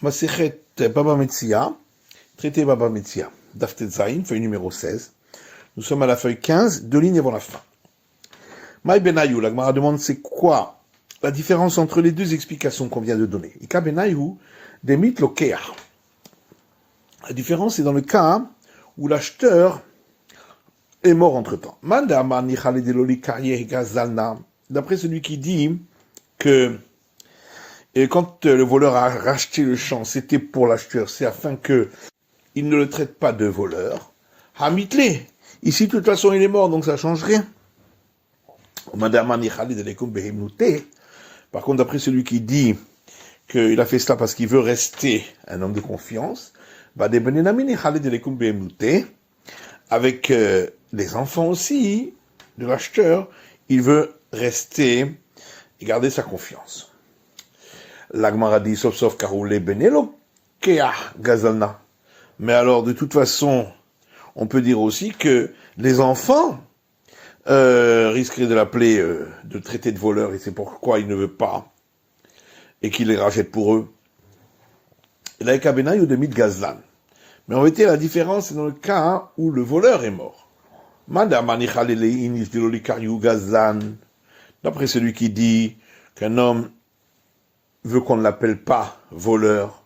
Masechet Baba Metzia, traité Baba Metzia, Daf Tetzain, feuille numéro 16. Nous sommes à la feuille 15, 2 lignes avant la fin. Maï Benayou, la Gemara demande c'est quoi la différence entre les deux explications qu'on vient de donner. Ika Benayou, Demit Lokea. La différence est dans le cas où l'acheteur est mort entre-temps. D'après celui qui dit que quand le voleur a racheté le champ, c'était pour l'acheteur, c'est afin que il ne le traite pas de voleur. Hamitle, ici de toute façon il est mort, donc ça change rien. Par contre, d'après celui qui dit qu'il a fait cela parce qu'il veut rester un homme de confiance, avec les enfants aussi de l'acheteur, il veut rester et garder sa confiance. L'Agmara dit sauf karoulé benelo gazalna. Mais alors, de toute façon, on peut dire aussi que les enfants risqueraient de l'appeler, de le traiter de voleur, et c'est pourquoi il ne veut pas, et qu'il les rachète pour eux. Et la Ekabena Yodemit Gazlan. Mais en vérité, la différence est dans le cas où le voleur est mort. D'après celui qui dit qu'un homme veut qu'on ne l'appelle pas voleur,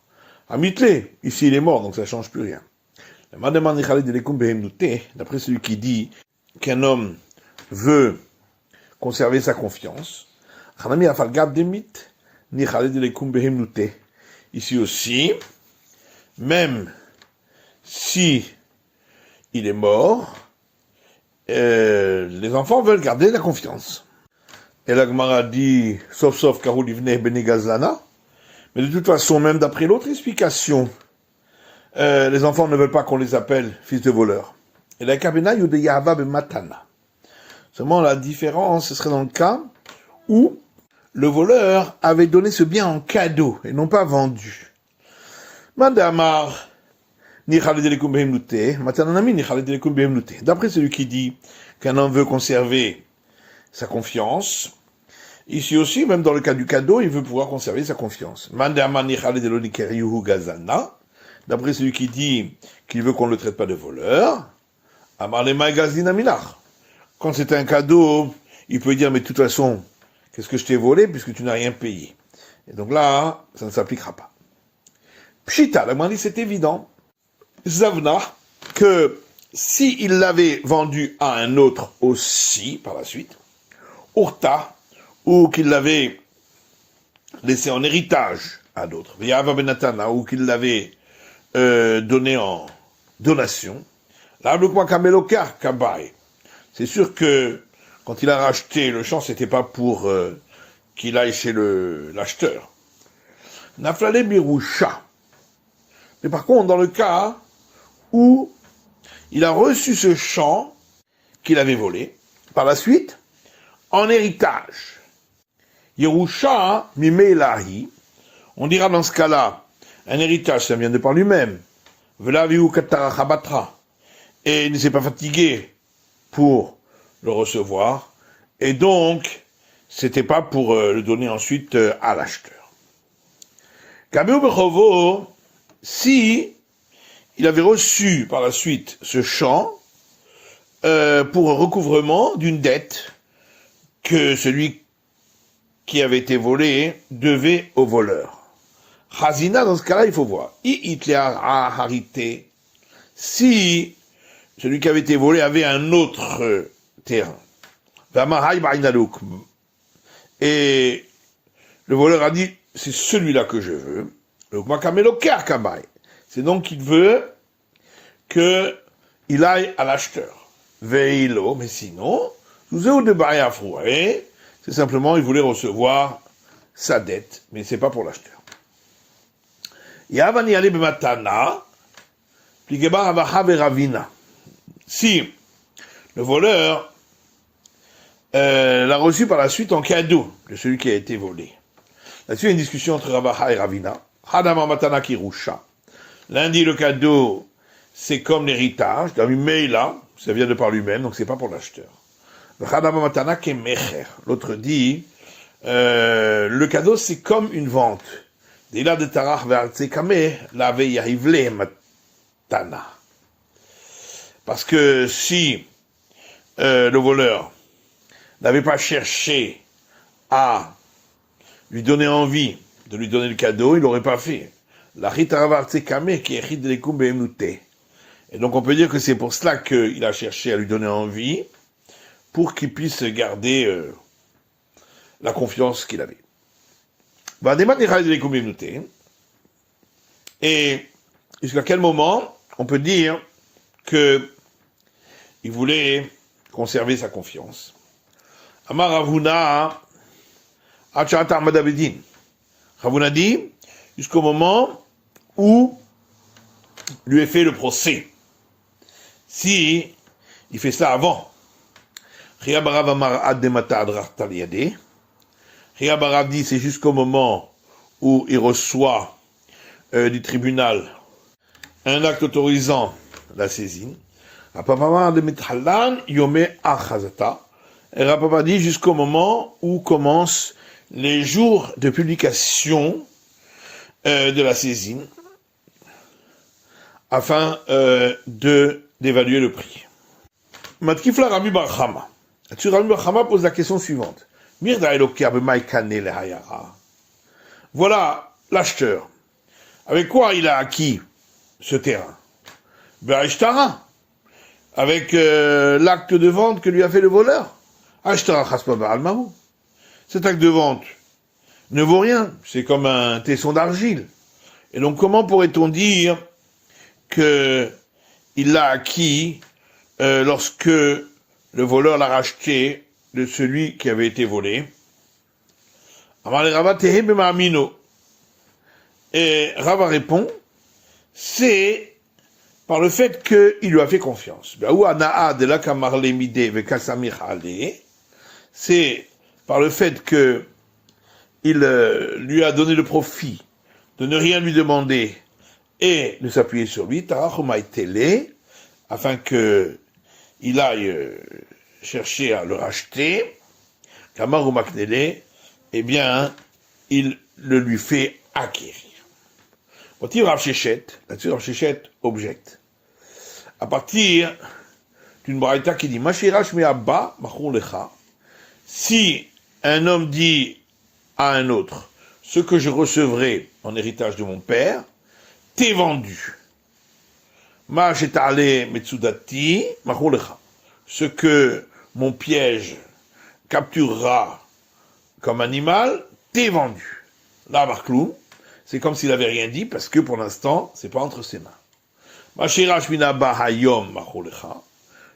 Amitle, ici il est mort, donc ça ne change plus rien. D'après celui qui dit qu'un homme veut conserver sa confiance, ici aussi, même si il est mort, les enfants veulent garder la confiance. Et la Gemara dit, sauf Karou Livneh Beni Gazlana, mais de toute façon, même d'après l'autre explication, les enfants ne veulent pas qu'on les appelle fils de voleurs. Et la Kabena Yudeyahava Matana. Seulement la différence, ce serait dans le cas où le voleur avait donné ce bien en cadeau et non pas vendu. Madamar, d'après celui qui dit qu'un homme veut conserver sa confiance, ici aussi, même dans le cas du cadeau, il veut pouvoir conserver sa confiance. D'après celui qui dit qu'il veut qu'on ne le traite pas de voleur, quand c'est un cadeau, il peut dire, mais de toute façon, qu'est-ce que je t'ai volé puisque tu n'as rien payé? Et donc là, ça ne s'appliquera pas. Pshita, la dit c'est évident. Zavna, que s'il l'avait vendu à un autre aussi, par la suite, Urta, ou qu'il l'avait laissé en héritage à d'autres, Yava Benatana, ou qu'il l'avait donné en donation, là, c'est sûr que quand il a racheté le champ, c'était pas pour qu'il aille chez l'acheteur. Naflale Birusha. Mais par contre, dans le cas où il a reçu ce champ qu'il avait volé, par la suite, en héritage. Yerusha Mimeilahi, on dira dans ce cas-là, un héritage, ça vient de par lui-même. Velaviu Katarachabatra. Et il ne s'est pas fatigué pour le recevoir. Et donc, c'était pas pour le donner ensuite à l'acheteur. Kabeu Bechovo, si il avait reçu par la suite ce champ pour recouvrement d'une dette que celui qui avait été volé devait au voleur. Chazina, dans ce cas-là, il faut voir. Si celui qui avait été volé avait un autre terrain. Et le voleur a dit, c'est celui-là que je veux. C'est donc qu'il veut qu'il aille à l'acheteur. Veilo, mais sinon, c'est simplement, il voulait recevoir sa dette, mais c'est pas pour l'acheteur. Si le voleur l'a reçu par la suite en cadeau de celui qui a été volé. Là-dessus, il y a une discussion entre Ravaha et Ravina. L'un dit le cadeau, c'est comme l'héritage, mais là, ça vient de par lui-même, donc c'est pas pour l'acheteur. L'autre dit, le cadeau, c'est comme une vente. Dila de Tarach ve'artse kame, lave yahivle matana. Parce que si le voleur n'avait pas cherché à lui donner envie de lui donner le cadeau, il l'aurait pas fait. La ritaravartse kame qui est rit de l'écoum be'emute. Et donc on peut dire que c'est pour cela qu'il a cherché à lui donner envie, pour qu'il puisse garder la confiance qu'il avait. Et jusqu'à quel moment on peut dire que il voulait conserver sa confiance. Amar Ravuna, Ravuna dit, jusqu'au moment où lui est fait le procès. Si il fait ça avant, Ria Barav Amar Ad Demata Adrach Taliade, Ria Barav dit c'est jusqu'au moment où il reçoit du tribunal un acte autorisant la saisine. Rapapa de Mithalan Yome Achazata. Et Rapapa dit jusqu'au moment où commencent les jours de publication de la saisine, afin d'évaluer le prix. Matkifla Rabbi Bar Chama. Là-dessus, Rabbi Bar Chama pose la question suivante. Voilà l'acheteur. Avec quoi il a acquis ce terrain? Avec l'acte de vente que lui a fait le voleur. Cet acte de vente ne vaut rien. C'est comme un tesson d'argile. Et donc comment pourrait-on dire que il l'a acquis lorsque le voleur l'a racheté de celui qui avait été volé? Et Rava répond, c'est par le fait qu'il lui a fait confiance. C'est par le fait que il lui a donné le profit de ne rien lui demander et de s'appuyer sur lui, afin que il aille chercher à le racheter, eh bien, il le lui fait acquérir. Là-dessus, Rav Shechet objecte. À partir d'une braïta qui dit, si un homme dit à un autre, ce que je recevrai en héritage de mon père, t'es vendu. Ce que mon piège capturera comme animal, t'es vendu. Là, Marclou, c'est comme s'il avait rien dit, parce que pour l'instant, c'est pas entre ses mains.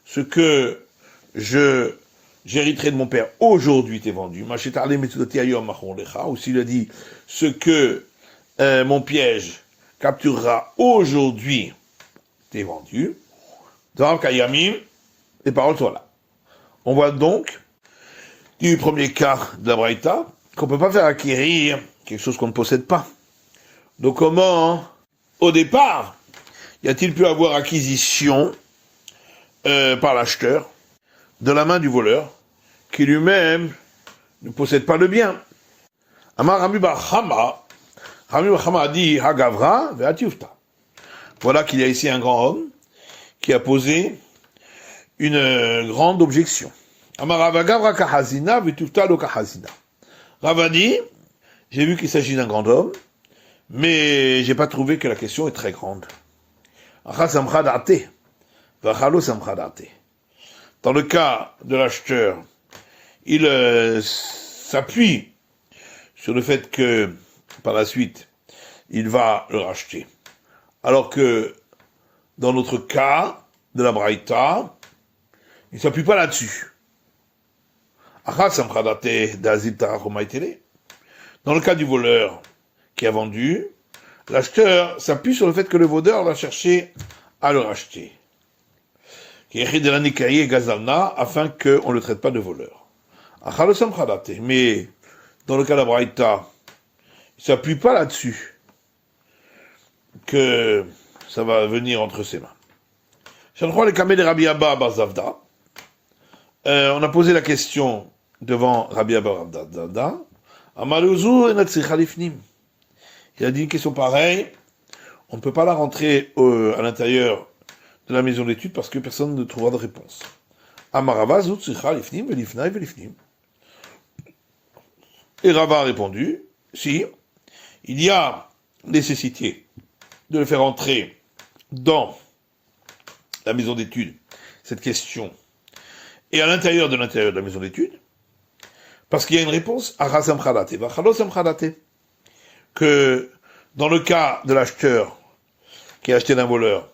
Ce que j'hériterai de mon père, aujourd'hui t'es vendu. Ou s'il a dit, ce que mon piège capturera aujourd'hui, t'es vendu. Dans Kayamim, les paroles sont là. On voit donc, du premier cas de la Braïta, qu'on ne peut pas faire acquérir quelque chose qu'on ne possède pas. Donc comment, au départ, y a-t-il pu avoir acquisition par l'acheteur de la main du voleur, qui lui-même ne possède pas le bien? Amar Rabbi Bar Chama a dit Hagavra ve'atiufta. Voilà qu'il y a ici un grand homme qui a posé une grande objection. Amar Ravagavra kahazina ve'atiufta lo kahazina. Rava dit, j'ai vu qu'il s'agit d'un grand homme, mais j'ai pas trouvé que la question est très grande. Dans le cas de l'acheteur, il s'appuie sur le fait que, par la suite, il va le racheter. Alors que, dans notre cas de la Braïta, il ne s'appuie pas là-dessus. Dans le cas du voleur qui a vendu, l'acheteur s'appuie sur le fait que le voleur va chercher à le racheter. Afin qu'on ne le traite pas de voleur. Mais dans le cas de la Braïta, il ne s'appuie pas là-dessus que ça va venir entre ses mains. On a posé la question devant Rabbi Abba Zavda. Il a dit une question pareille, on ne peut pas la rentrer à l'intérieur de la maison d'études parce que personne ne trouvera de réponse. Amarava zut tzricha lifnim velifnai velifnim. Et Rava a répondu, si, il y a nécessité de le faire entrer dans la maison d'études, cette question, et à l'intérieur de la maison d'études, parce qu'il y a une réponse à Rasam Khalate, Vachalos Khalate, que dans le cas de l'acheteur qui a acheté d'un voleur,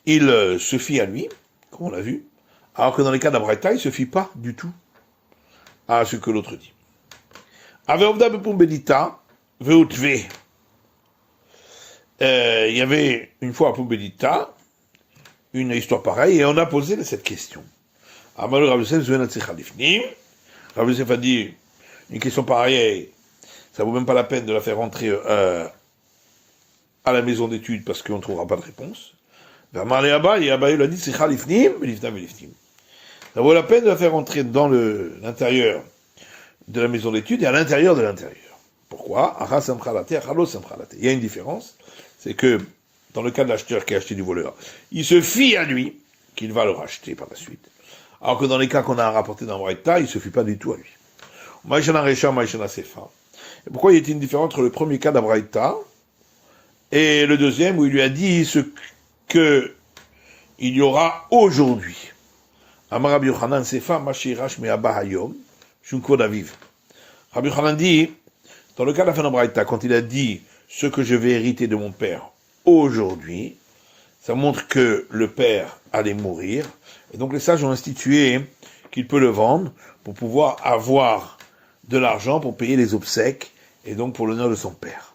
il se fie à lui, comme on l'a vu, alors que dans les cas d'Abraïta, il ne se fie pas du tout à ce que l'autre dit. Aveovda Bepumbedita, Veutve. Il y avait une fois à Pumbedita, une histoire pareille, et on a posé cette question. Amalou Rav Yosef Zouena Tzicha Lifnim. Rav Yosef a dit, une question pareille, ça vaut même pas la peine de la faire rentrer à la maison d'études parce qu'on ne trouvera pas de réponse. Vermar et Abaye l'a dit, Tzicha Lifnim, Lifnam Lifnim. Ça vaut la peine de la faire rentrer dans l'intérieur de la maison d'études et à l'intérieur de l'intérieur. Pourquoi? Il y a une différence, c'est que dans le cas de l'acheteur qui a acheté du voleur, il se fie à lui qu'il va le racheter par la suite. Alors que dans les cas qu'on a rapportés dans Braïta, il ne se fie pas du tout à lui. Maïshana Recha, Maïshana Sefa. Et pourquoi il y a une différence entre le premier cas d'Abraïta et le deuxième où il lui a dit ce que il y aura aujourd'hui? Amar Rabbi Yochanan Sefa, Mashirash Me'aba Hayom, Shunko Daviv. Rabbi Yochanan dit, dans le cas de la fin d'Abraïta, quand il a dit ce que je vais hériter de mon père aujourd'hui, ça montre que le père allait mourir, et donc les sages ont institué qu'il peut le vendre pour pouvoir avoir de l'argent pour payer les obsèques, et donc pour l'honneur de son père.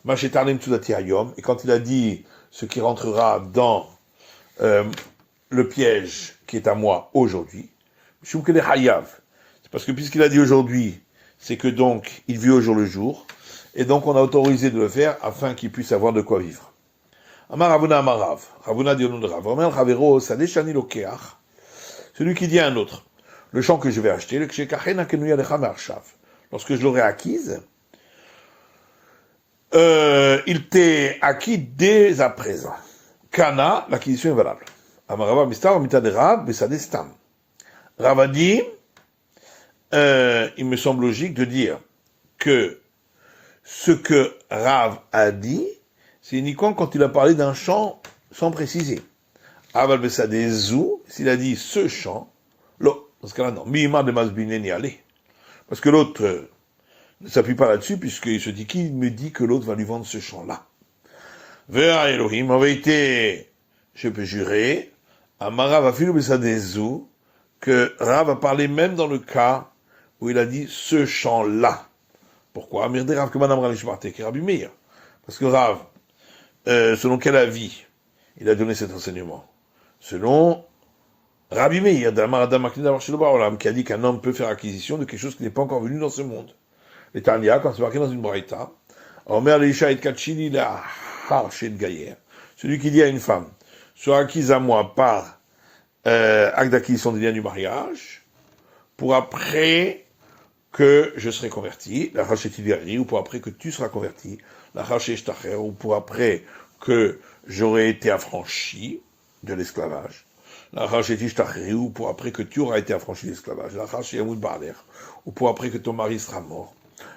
Et quand il a dit ce qui rentrera dans le piège qui est à moi aujourd'hui, c'est parce que puisqu'il a dit aujourd'hui, c'est que donc il vit au jour le jour, et donc on a autorisé de le faire afin qu'il puisse avoir de quoi vivre. Amar Ravuna Amarav, Ravuna dit au nom de Rav, celui qui dit à un autre, le champ que je vais acheter, lorsque je l'aurai acquise, il t'est acquis dès à présent. Kana, l'acquisition est valable. Amarava mistar mita de Rav, besade stam. Rav a dit, il me semble logique de dire que ce que Rav a dit, c'est uniquement quand il a parlé d'un champ sans préciser. Aval Bessadezou, s'il a dit ce champ, dans ce cas-là, non. Mihima de Masbine n'y aller. Parce que l'autre ne s'appuie pas là-dessus, puisqu'il se dit, qui me dit que l'autre va lui vendre ce champ-là? Vera Elohim, en vérité, je peux jurer, Amara va filer Bessadezou, que Rav a parlé même dans le cas où il a dit ce champ-là. Pourquoi? Mirde Rav que Madame Ralishmarte, qui est Rabbi Meir. Parce que Rav, selon quel avis il a donné cet enseignement? Selon Rabbi Meir, qui a dit qu'un homme peut faire acquisition de quelque chose qui n'est pas encore venu dans ce monde. Les Tanya, quand c'est marqué dans une braïta, Omer Leisha et Kachili la Harche de Gaïer. Celui qui dit à une femme, sois acquise à moi par acte d'acquisition des liens du mariage, pour après que je serai converti, la Hachetidari, ou pour après que tu seras converti, la Hachetitacher, ou pour après que j'aurai été affranchi de l'esclavage, la Hachetitacher, ou pour après que tu auras été affranchi de l'esclavage, la Hachetiyamut Ba'aler, ou pour après que ton mari sera mort,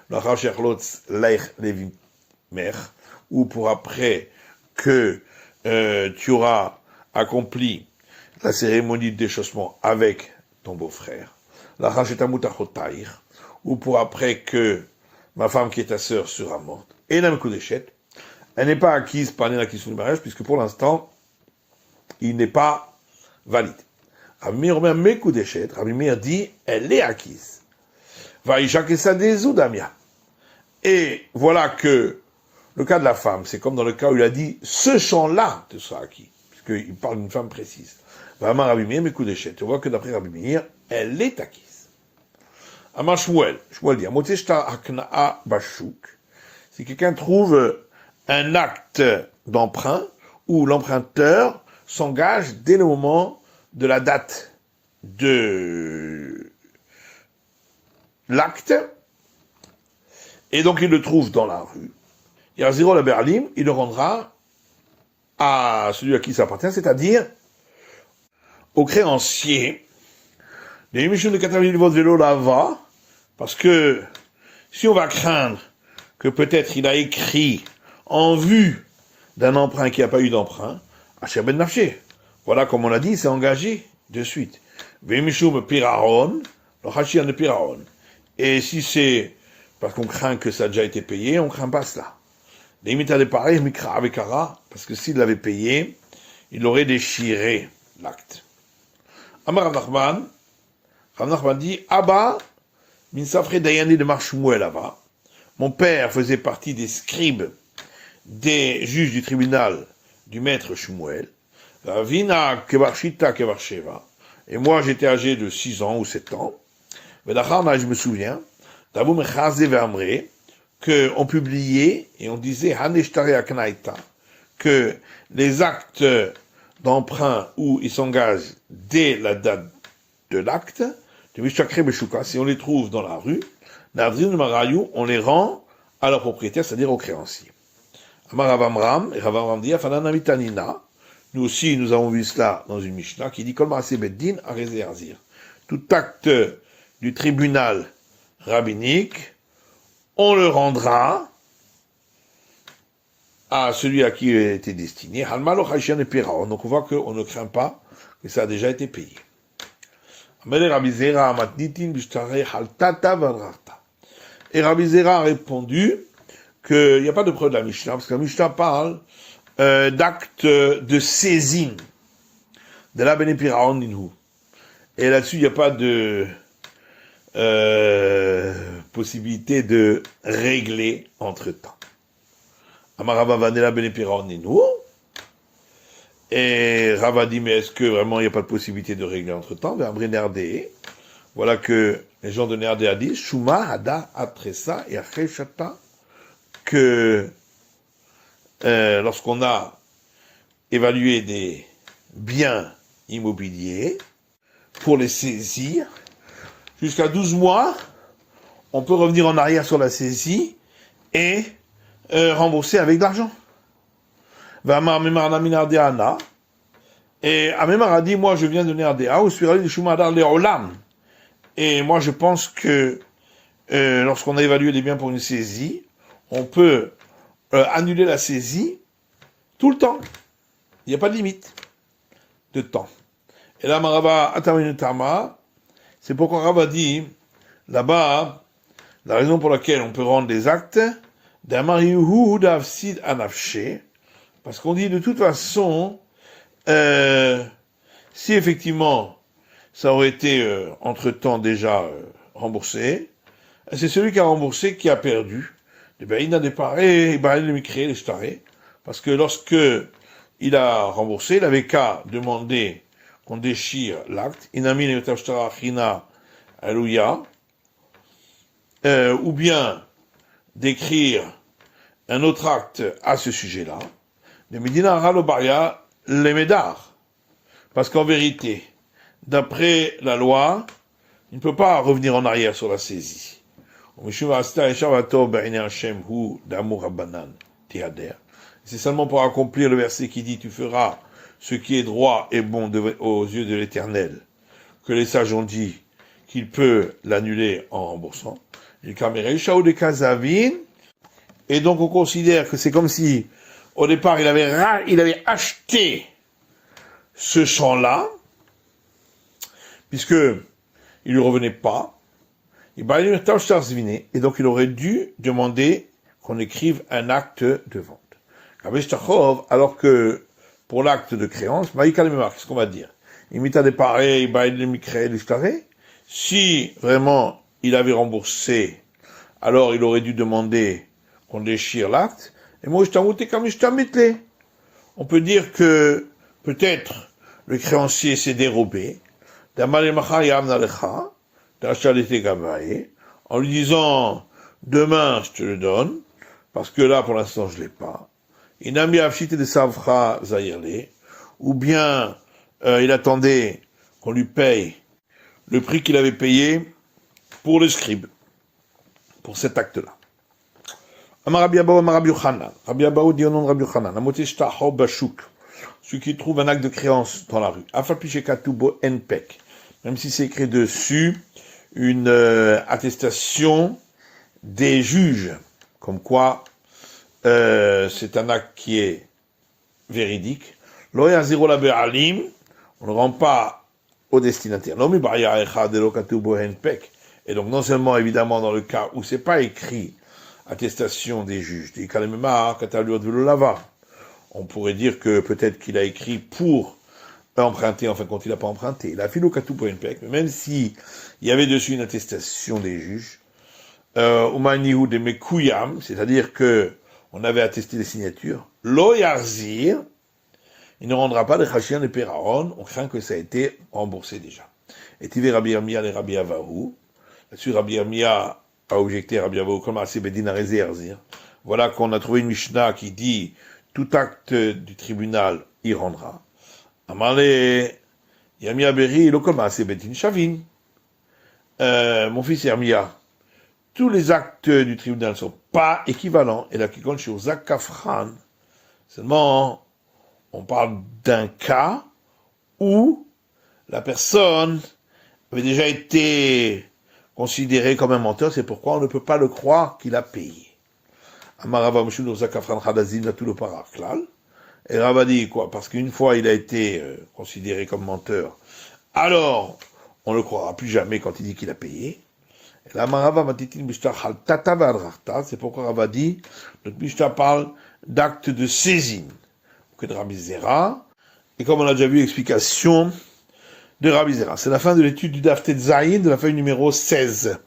la Hachetchlotz Leich Levim Mer, ou pour après que tu auras accompli la cérémonie de déchaussement avec ton beau-frère, la Hachettamut Achotaïr, ou pour après que ma femme qui est ta sœur sera morte, et la Mekudeshet, elle n'est pas acquise par l'acquisition du mariage, puisque pour l'instant, il n'est pas valide. Rabbi Meir dit, elle est acquise. Et voilà que le cas de la femme, c'est comme dans le cas où il a dit, ce champ-là te sera acquis, puisqu'il parle d'une femme précise. Rabbi Meir, Mekudeshet, tu vois que d'après Rabbi Meir, elle est acquise. Amar Shmuel dit, si quelqu'un trouve un acte d'emprunt où l'emprunteur s'engage dès le moment de la date de l'acte, et donc il le trouve dans la rue, Yarziro la Berlim, il le rendra à celui à qui ça appartient, c'est-à-dire au créancier. Les émissions de Katavil votre vélo là-bas, parce que si on va craindre que peut-être il a écrit en vue d'un emprunt qui n'a pas eu d'emprunt, Asher ben Nafshe. Voilà, comme on l'a dit, c'est engagé de suite. Vemishum Piraron, le Hachir de Piraron. Et si c'est parce qu'on craint que ça a déjà été payé, on ne craint pas cela. L'imita de pareil, Mikra Avekara, parce que s'il l'avait payé, il aurait déchiré l'acte. Amar Rav Nachman dit, Abba, min safre dayani de Marshmuel Abba. Mon père faisait partie des scribes, des juges du tribunal du maître Shmuel. Vina kevarshita kevarsheva. Et moi, j'étais âgé de 6 ans ou 7 ans. Vedacharna, je me souviens, d'Abou Mechaze Vermre, qu'on publiait et on disait Haneshtare Aknaita, que les actes d'emprunt où ils s'engagent dès la date de l'acte, de Mishakre Beshuka, si on les trouve dans la rue, Navzin Marayou, on les rend à leur propriétaire, c'est-à-dire au créancier. Amar Avamram, et Avamram dit, Afanana Mitanina, nous aussi, nous avons vu cela dans une Mishnah qui dit, Kol Maaseh Beddin Areze Arzir. Tout acte du tribunal rabbinique, on le rendra à celui à qui il était destiné. Donc on voit qu'on ne craint pas que ça a déjà été payé. Et Rabbi Zera a répondu qu'il n'y a pas de preuve de la Mishnah, parce que la Mishnah parle d'actes de saisine de la Bene Piraon Ninhu. Et là-dessus, il n'y a pas de possibilité de régler entre-temps. Amarava Vanela Bene Piraon Ninhu. Et Rava dit, mais est-ce que vraiment il n'y a pas de possibilité de régler entre-temps? Voilà que les gens de Nerdé disent, Shuma Hada Atresa et Acheshata, que lorsqu'on a évalué des biens immobiliers, pour les saisir, jusqu'à 12 mois, on peut revenir en arrière sur la saisie et rembourser avec de l'argent. Et Amemar a dit, moi je viens de Nerdéa, ou Spirali de Shumadar Leolam. Et moi je pense que lorsqu'on a évalué des biens pour une saisie, on peut annuler la saisie tout le temps. Il n'y a pas de limite de temps. Et là, Marava Ataminutama, c'est pourquoi Rava dit, là-bas, la raison pour laquelle on peut rendre des actes, d'Amariuhu d'Avsid Anafshe, parce qu'on dit de toute façon, si effectivement ça aurait été entre-temps déjà remboursé, c'est celui qui a remboursé qui a perdu. Il a déparé, parce que lorsque il a remboursé, il avait qu'à demander qu'on déchire l'acte, ou bien d'écrire un autre acte à ce sujet-là, de Medina Ralobaria les médard. Parce qu'en vérité, d'après la loi, il ne peut pas revenir en arrière sur la saisie. C'est seulement pour accomplir le verset qui dit, tu feras ce qui est droit et bon aux yeux de l'Éternel, que les sages ont dit qu'il peut l'annuler en remboursant. Et donc on considère que c'est comme si, au départ, il avait acheté ce champ-là, puisque il lui revenait pas. Et donc il aurait dû demander qu'on écrive un acte de vente. Alors que pour l'acte de créance, qu'est-ce qu'on va dire? Si vraiment il avait remboursé, alors il aurait dû demander qu'on déchire l'acte. Et moi, on peut dire que peut-être le créancier s'est dérobé, en lui disant demain je te le donne, parce que là pour l'instant je l'ai pas. Ou bien il attendait qu'on lui paye le prix qu'il avait payé pour le scribe, pour cet acte-là. Amar Rabbi Abahu, Amar Rabbi Yochanan. Rabbi Abahu dit au nom de Rabbi Yochanan, Amoté shtacho bashuk, celui qui trouve un acte de créance dans la rue. Afal pi shekatubo enpek, même si c'est écrit dessus une attestation des juges, comme quoi c'est un acte qui est véridique. Lo yaziro la be'alim, on ne rend pas au destinataire. Lo mi ba'ya echad de lo katubo enpek. Et donc non seulement évidemment dans le cas où c'est pas écrit attestation des juges, on pourrait dire que peut-être qu'il a écrit pour emprunter, enfin quand il n'a pas emprunté. Il a fait le katou pour une pek, mais même si il y avait dessus une attestation des juges, umanihu de mekuyam, c'est-à-dire que on avait attesté les signatures, lo yarzir, il ne rendra pas de chachien de peraron, on craint que ça a été remboursé déjà. Et tu Rabbi Yirmiyah et Rabbi Avahu, là-dessus Rabbi Yirmiyah a objecté Rabbi Avahu comme assez bedin à réserver. Voilà qu'on a trouvé une Mishnah qui dit tout acte du tribunal y rendra. Amale Yirmiyah Beri il comme assez bedin shavin. Mon fils Yirmiyah, tous les actes du tribunal ne sont pas équivalents et là qui compte chez Zakafran. Seulement on parle d'un cas où la personne avait déjà été considéré comme un menteur, c'est pourquoi on ne peut pas le croire qu'il a payé. Amarava Mshunur Zakafran Hadazin Natul Paraklal. Et Rava dit quoi? Parce qu'une fois il a été considéré comme menteur, alors on ne le croira plus jamais quand il dit qu'il a payé. Et là, Amarava Matitin Mishtar Hal Tata Vadrachta, c'est pourquoi Rava dit, notre Mishtar parle d'acte de saisine, que de Rabbi Zera, et comme on a déjà vu, explication de Rabbi Zera. C'est la fin de l'étude du Daf Tetzaïn, de la feuille numéro 16.